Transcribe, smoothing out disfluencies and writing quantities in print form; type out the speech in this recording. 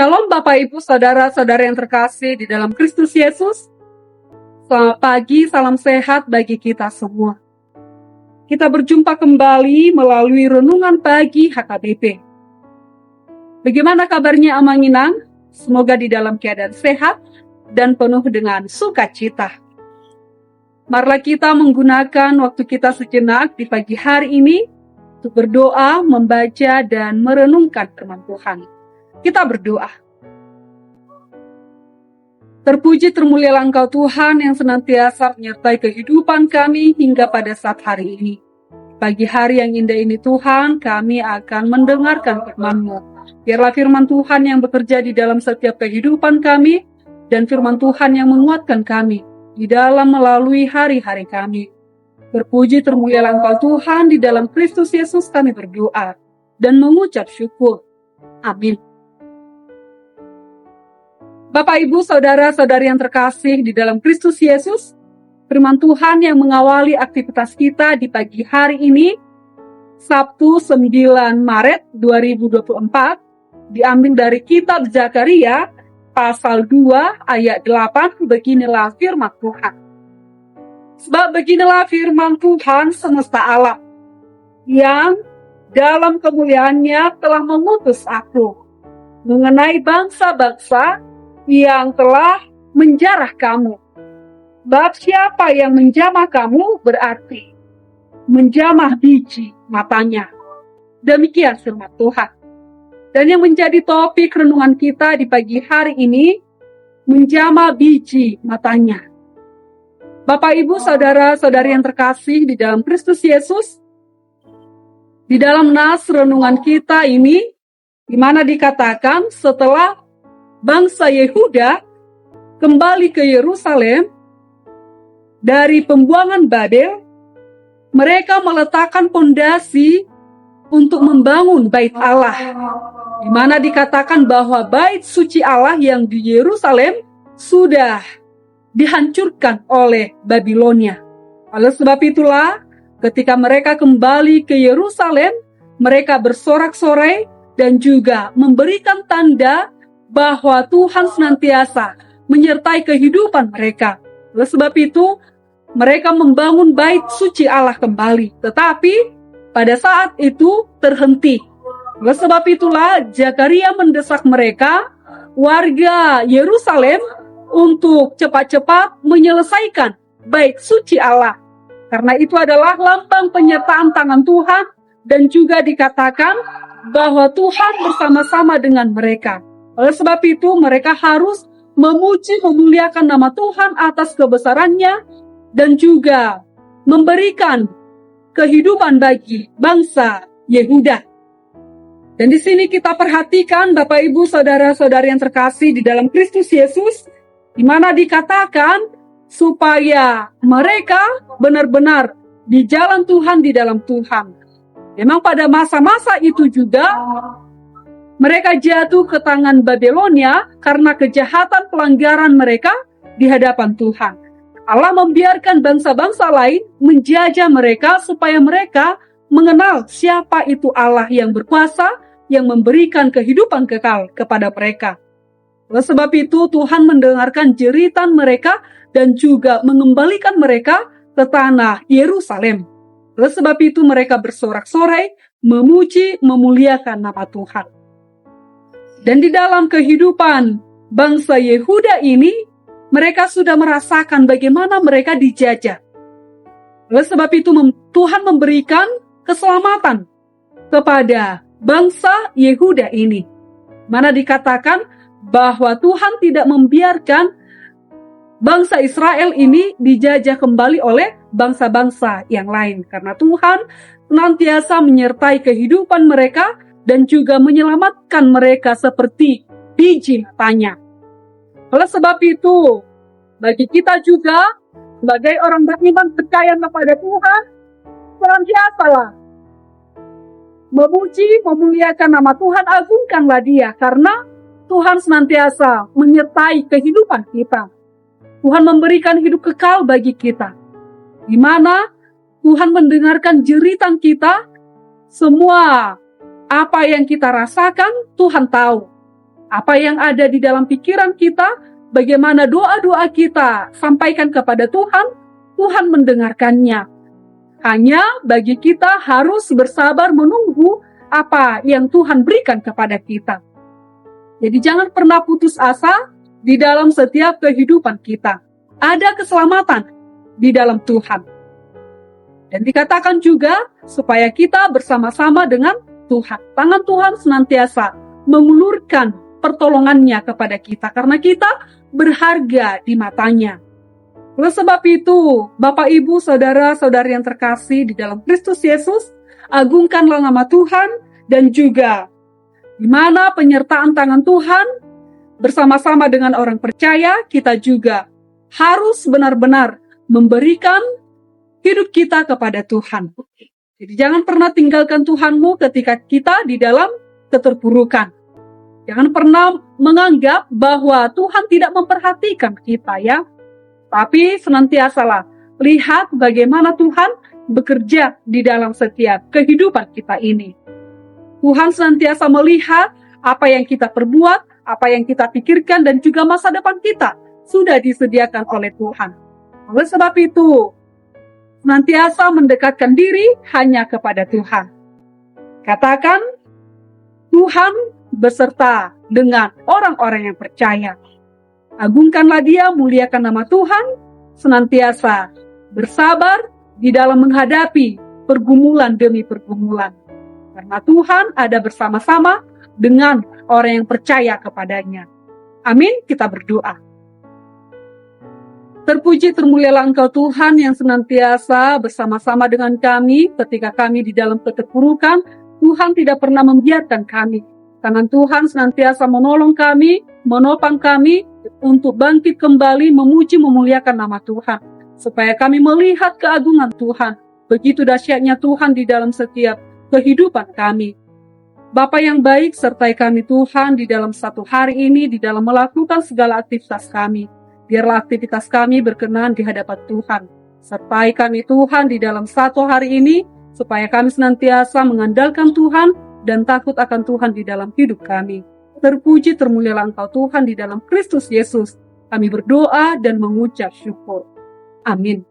Shalom Bapak Ibu Saudara-saudara yang terkasih di dalam Kristus Yesus. Selamat pagi, salam sehat bagi kita semua. Kita berjumpa kembali melalui renungan pagi HKBP. Bagaimana kabarnya Amanginang? Semoga di dalam keadaan sehat dan penuh dengan sukacita. Marilah kita menggunakan waktu kita sejenak di pagi hari ini untuk berdoa, membaca, dan merenungkan firman Tuhan. Kita berdoa. Terpuji termulialah Engkau Tuhan yang senantiasa menyertai kehidupan kami hingga pada saat hari ini. Pagi hari yang indah ini Tuhan, kami akan mendengarkan firman-Mu. Biarlah firman Tuhan yang bekerja di dalam setiap kehidupan kami, dan firman Tuhan yang menguatkan kami di dalam melalui hari-hari kami. Berpuji termulialah Engkau Tuhan, di dalam Kristus Yesus kami berdoa dan mengucap syukur. Amin. Bapak, Ibu, Saudara-saudari yang terkasih di dalam Kristus Yesus, firman Tuhan yang mengawali aktivitas kita di pagi hari ini, Sabtu 9 Maret 2024, diambil dari kitab Zakaria, pasal 2 ayat 8, beginilah firman Tuhan. Sebab beginilah firman Tuhan semesta alam, yang dalam kemuliaannya telah mengutus aku, mengenai bangsa-bangsa yang telah menjarah kamu. Bab siapa yang menjamah kamu berarti menjamah biji matanya. Demikian firman Tuhan. Dan yang menjadi topik renungan kita di pagi hari ini, menjamah biji matanya. Bapak, Ibu, Saudara-saudari yang terkasih di dalam Kristus Yesus, di dalam nas renungan kita ini, di mana dikatakan setelah bangsa Yehuda kembali ke Yerusalem dari pembuangan Babel, mereka meletakkan pondasi untuk membangun bait Allah, di mana dikatakan bahwa bait suci Allah yang di Yerusalem sudah dihancurkan oleh Babilonia. Oleh sebab itulah, ketika mereka kembali ke Yerusalem, mereka bersorak-sorai dan juga memberikan tanda bahwa Tuhan senantiasa menyertai kehidupan mereka. Oleh sebab itu, mereka membangun bait suci Allah kembali. Tetapi, pada saat itu terhenti. Oleh sebab itulah, Zakaria mendesak mereka, warga Yerusalem, untuk cepat-cepat menyelesaikan bait suci Allah. Karena itu adalah lambang penyertaan tangan Tuhan, dan juga dikatakan bahwa Tuhan bersama-sama dengan mereka. Oleh sebab itu, mereka harus memuji, memuliakan nama Tuhan atas kebesarannya, dan juga memberikan kehidupan bagi bangsa Yehuda. Dan di sini kita perhatikan, Bapak, Ibu, Saudara-saudari yang terkasih di dalam Kristus Yesus, di mana dikatakan supaya mereka benar-benar di jalan Tuhan, di dalam Tuhan. Memang pada masa-masa itu juga, mereka jatuh ke tangan Babilonia karena kejahatan pelanggaran mereka di hadapan Tuhan. Allah membiarkan bangsa-bangsa lain menjajah mereka supaya mereka mengenal siapa itu Allah yang berkuasa, yang memberikan kehidupan kekal kepada mereka. Oleh sebab itu Tuhan mendengarkan jeritan mereka dan juga mengembalikan mereka ke tanah Yerusalem. Oleh sebab itu mereka bersorak-sorai, memuji, memuliakan nama Tuhan. Dan di dalam kehidupan bangsa Yehuda ini, mereka sudah merasakan bagaimana mereka dijajah. Oleh sebab itu Tuhan memberikan keselamatan kepada bangsa Yehuda ini. Mana dikatakan bahwa Tuhan tidak membiarkan bangsa Israel ini dijajah kembali oleh bangsa-bangsa yang lain. Karena Tuhan senantiasa menyertai kehidupan mereka dan juga menyelamatkan mereka seperti biji matanya. Oleh sebab itu, bagi kita juga, sebagai orang beriman percaya kepada Tuhan, senantiasalah memuji, memuliakan nama Tuhan, agungkanlah Dia, karena Tuhan senantiasa menyertai kehidupan kita. Tuhan memberikan hidup kekal bagi kita, di mana Tuhan mendengarkan jeritan kita, semua apa yang kita rasakan Tuhan tahu. Apa yang ada di dalam pikiran kita, bagaimana doa-doa kita sampaikan kepada Tuhan, Tuhan mendengarkannya. Hanya bagi kita harus bersabar menunggu apa yang Tuhan berikan kepada kita. Jadi jangan pernah putus asa di dalam setiap kehidupan kita. Ada keselamatan di dalam Tuhan. Dan dikatakan juga supaya kita bersama-sama dengan Tuhan. Tangan Tuhan senantiasa mengulurkan pertolongannya kepada kita karena kita berharga di matanya. Oleh sebab itu, Bapak, Ibu, Saudara-saudari yang terkasih di dalam Kristus Yesus, agungkanlah nama Tuhan dan juga di mana penyertaan tangan Tuhan bersama-sama dengan orang percaya, kita juga harus benar-benar memberikan hidup kita kepada Tuhan. Jadi jangan pernah tinggalkan Tuhanmu ketika kita di dalam keterpurukan. Jangan pernah menganggap bahwa Tuhan tidak memperhatikan kita ya. Tapi senantiasalah lihat bagaimana Tuhan bekerja di dalam setiap kehidupan kita ini. Tuhan senantiasa melihat apa yang kita perbuat, apa yang kita pikirkan, dan juga masa depan kita sudah disediakan oleh Tuhan. Oleh sebab itu, senantiasa mendekatkan diri hanya kepada Tuhan. Katakan, Tuhan beserta dengan orang-orang yang percaya. Agungkanlah Dia, muliakan nama Tuhan, senantiasa bersabar di dalam menghadapi pergumulan demi pergumulan. Karena Tuhan ada bersama-sama dengan orang yang percaya kepadanya. Amin, kita berdoa. Terpuji termulialah Engkau Tuhan yang senantiasa bersama-sama dengan kami ketika kami di dalam keterpurukan. Tuhan tidak pernah membiarkan kami. Tangan Tuhan senantiasa menolong kami, menopang kami untuk bangkit kembali memuji memuliakan nama Tuhan. Supaya kami melihat keagungan Tuhan. Begitu dahsyatnya Tuhan di dalam setiap kehidupan kami. Bapa yang baik, sertai kami Tuhan di dalam satu hari ini, di dalam melakukan segala aktivitas kami. Biarlah aktivitas kami berkenan di hadapan Tuhan. Sertai kami Tuhan di dalam satu hari ini, supaya kami senantiasa mengandalkan Tuhan dan takut akan Tuhan di dalam hidup kami. Terpuji termulialah Engkau Tuhan di dalam Kristus Yesus. Kami berdoa dan mengucap syukur. Amin.